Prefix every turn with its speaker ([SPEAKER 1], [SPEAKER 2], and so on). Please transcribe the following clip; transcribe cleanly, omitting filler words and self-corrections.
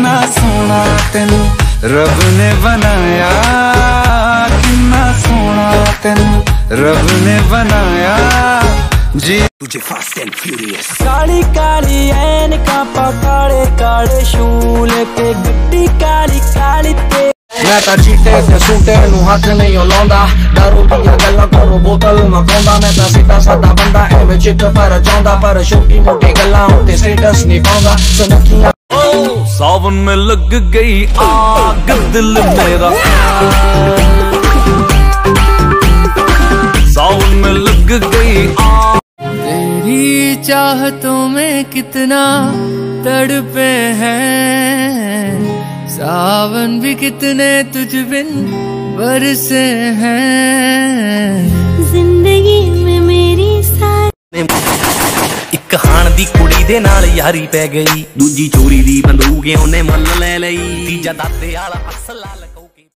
[SPEAKER 1] किन्ना सोना तेनू रब ने बनाया, किन्ना सोना तेनू रब ने बनाया जी। तुझे fast and furious
[SPEAKER 2] Kali Kali ऐनका पा काले काले शूल के गड्डी काली काली ते
[SPEAKER 3] मैं ता चीटे ते सूटे नू हाथ नहीं लाउंदा, दारू दियां गल्लां करो बोतल मकाउंदा। मैं ता सीधा सादा बंदा एवें चिट पर चाहुंदा, पर छोटी मोटी गल्लां उत्ते स्टेटस नहीं पाउंदा। सुनखियां
[SPEAKER 4] सावन में लग गई आग दिल मेरा, सावन में लग गई आग।
[SPEAKER 2] तेरी चाहतों में कितना तड़पे हैं, सावन भी कितने तुझ बिन बरसे हैं।
[SPEAKER 5] जिंदगी में मेरी सारी
[SPEAKER 4] एक हाण दी कुड़ी दे नाल यारी पै गई, दूजी चोरी दी बंदूक ओने मुल ले लई, तीजा दाते आला असला लकौ।